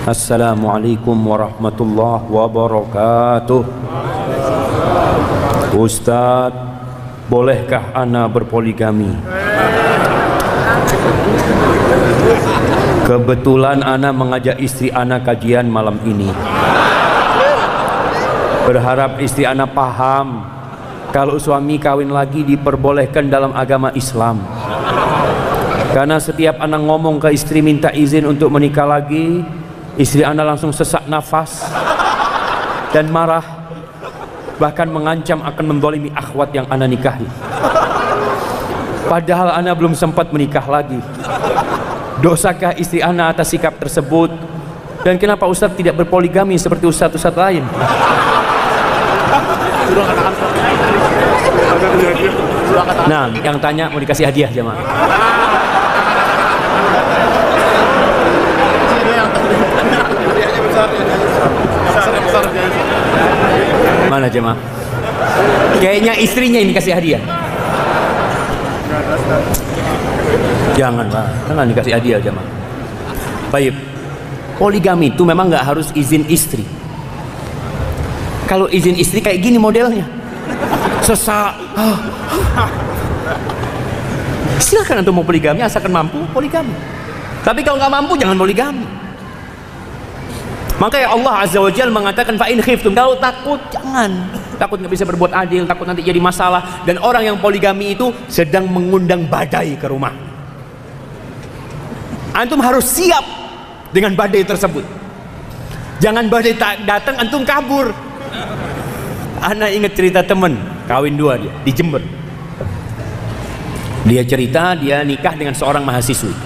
Assalamualaikum warahmatullahi wabarakatuh. Ustaz, bolehkah ana berpoligami? Kebetulan ana mengajak istri ana kajian malam ini. Berharap istri ana paham kalau suami kawin lagi diperbolehkan dalam agama Islam. Karena setiap ana ngomong ke istri minta izin untuk menikah lagi, istri ana langsung sesak nafas dan marah, bahkan mengancam akan mendolimi akhwat yang ana nikahi. Padahal ana belum sempat menikah lagi. Dosakah istri ana atas sikap tersebut? Dan kenapa Ustaz tidak berpoligami seperti Ustaz-Ustaz lain? Nah, yang tanya mau dikasih hadiah jemaah. Mana jemaah? Kayaknya istrinya ini kasih hadiah. Jangan dikasih hadiah jemaah. Baik, poligami itu memang nggak harus izin istri. Kalau izin istri kayak gini modelnya, sesak. Silakan untuk mau poligami asalkan mampu poligami. Tapi kalau nggak mampu jangan poligami. Makanya Allah Azza wa Jalla mengatakan fa in khiftum, kalau takut jangan. Takut nggak bisa berbuat adil, takut nanti jadi masalah. Dan orang yang poligami itu sedang mengundang badai ke rumah. Antum harus siap dengan badai tersebut. Jangan badai datang antum kabur. Ana ingat cerita temen kawin dua dia di Jember. Dia cerita dia nikah dengan seorang mahasiswi.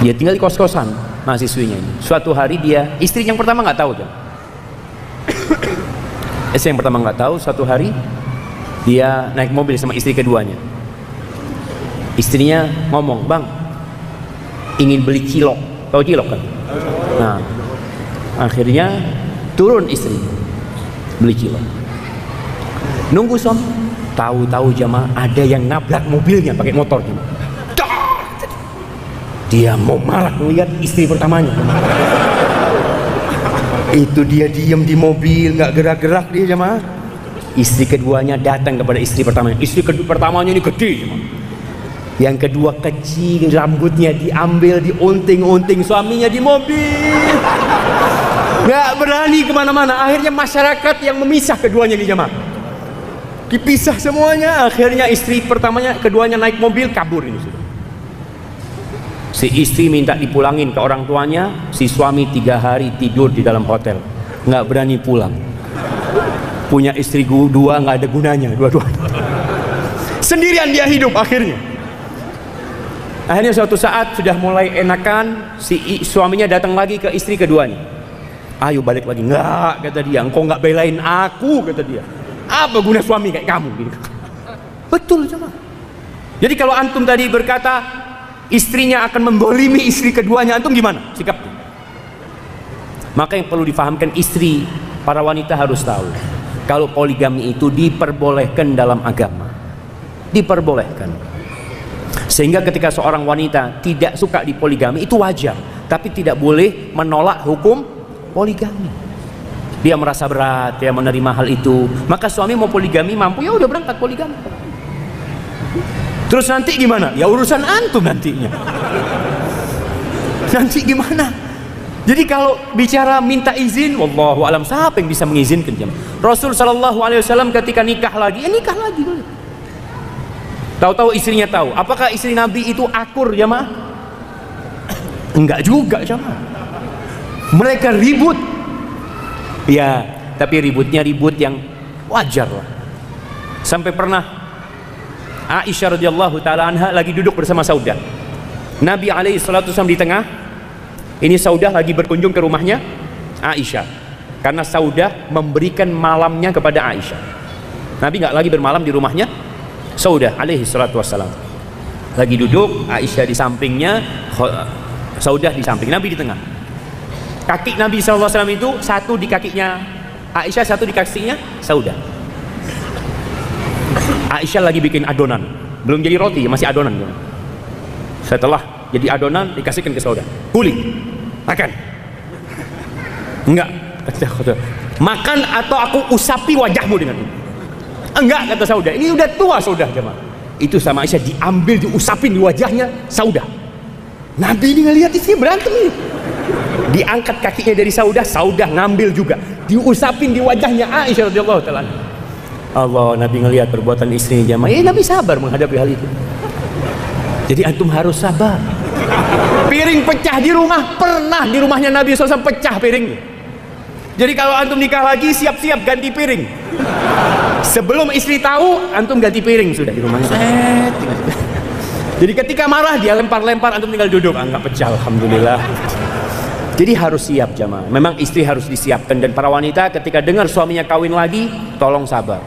Dia tinggal di kos-kosan mahasiswinya ini. Suatu hari dia, istri yang pertama nggak tahu kan? Istri yang pertama nggak tahu. Suatu hari dia naik mobil sama istri keduanya. Istrinya ngomong, bang, ingin beli cilok. Tahu cilok kan? Nah, akhirnya turun istri beli cilok. Nunggu suami. Tahu-tahu jamaah ada yang nabrak mobilnya pakai motor jamaah. Dia mau marah melihat istri pertamanya. Itu dia diam di mobil, nggak gerak-gerak dia jemaah. Istri keduanya datang kepada istri pertamanya. Istri pertamanya ini gede jemaah. Yang kedua kecil, rambutnya diambil, diunting-unting, suaminya di mobil. Nggak berani kemana-mana. Akhirnya masyarakat yang memisah keduanya ini jemaah. Dipisah semuanya. Akhirnya istri pertamanya, keduanya naik mobil kabur ini sudah. Si istri minta dipulangin ke orang tuanya, si suami 3 hari tidur di dalam hotel, nggak berani pulang. Punya istri dua nggak ada gunanya, dua-dua. Sendirian dia hidup akhirnya. Akhirnya suatu saat sudah mulai enakan, si suaminya datang lagi ke istri keduanya. Ayo balik lagi. Nggak, kata dia, engkau nggak belain aku, kata dia. Apa guna suami kayak kamu? Betul sama. Jadi kalau antum tadi berkata istrinya akan membolimi istri keduanya, antum gimana sikapnya? Maka yang perlu difahamkan istri, para wanita harus tahu kalau poligami itu diperbolehkan dalam agama, diperbolehkan. Sehingga ketika seorang wanita tidak suka di poligami itu wajar, tapi tidak boleh menolak hukum poligami. Dia merasa berat, dia menerima hal itu, maka suami mau poligami mampu, ya udah berangkat poligami. Terus nanti gimana? Ya urusan antum nantinya. Nanti gimana? Jadi kalau bicara minta izin, wallahu alam, siapa yang bisa mengizinkan jemaah? Rasul sallallahu alaihi wasallam ketika nikah lagi, ya nikah lagi dulu. Tahu-tahu istrinya tahu. Apakah istri Nabi itu akur jemaah? Enggak juga jemaah. Mereka ribut. Ya, tapi ributnya ribut yang wajar lah. Sampai pernah Aisyah radhiyallahu taala anha lagi duduk bersama Saudah. Nabi alaihi salatu wasallam di tengah. Ini Saudah lagi berkunjung ke rumahnya Aisyah. Karena Saudah memberikan malamnya kepada Aisyah. Nabi nggak lagi bermalam di rumahnya Saudah alaihi salatu wasallam. Lagi duduk, Aisyah di sampingnya, Saudah di samping, Nabi di tengah. Kaki Nabi sallallahu alaihi wasallam itu satu di kakinya Aisyah, satu di kakinya Saudah. Aisyah lagi bikin adonan, belum jadi roti, masih adonan. Setelah jadi adonan dikasihkan ke Saudah, kulit. Makan. Enggak, makan atau aku usapi wajahmu dengan ini. Enggak, kata Saudah. Ini udah tua Saudah jemaah. Itu sama Aisyah diambil, diusapin di wajahnya Saudah. Nabi ini ngelihat istri berantem ini. Diangkat kakinya dari Saudah, Saudah ngambil juga, diusapin di wajahnya Aisyah radhiyallahu taala. Allah, Nabi ngelihat perbuatan istrinya jemaah. Nabi sabar menghadapi hal itu. Jadi antum harus sabar. Piring pecah di rumah, pernah di rumahnya Nabi SAW pecah piringnya. Jadi kalau antum nikah lagi, siap-siap ganti piring. Sebelum istri tahu, antum ganti piring sudah di rumahnya. Jadi ketika marah dia lempar-lempar, antum tinggal duduk, nggak pecah, alhamdulillah. Jadi harus siap jamaah. Memang istri harus disiapkan, dan para wanita ketika dengar suaminya kawin lagi, tolong sabar.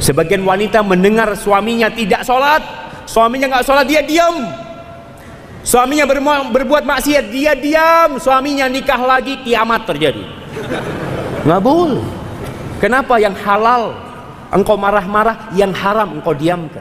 Sebagian wanita mendengar suaminya tidak sholat, suaminya nggak sholat, dia diam. Suaminya berbuat maksiat, dia diam. Suaminya nikah lagi, kiamat terjadi. Nggak boleh. Kenapa? Yang halal engkau marah-marah, yang haram engkau diamkan.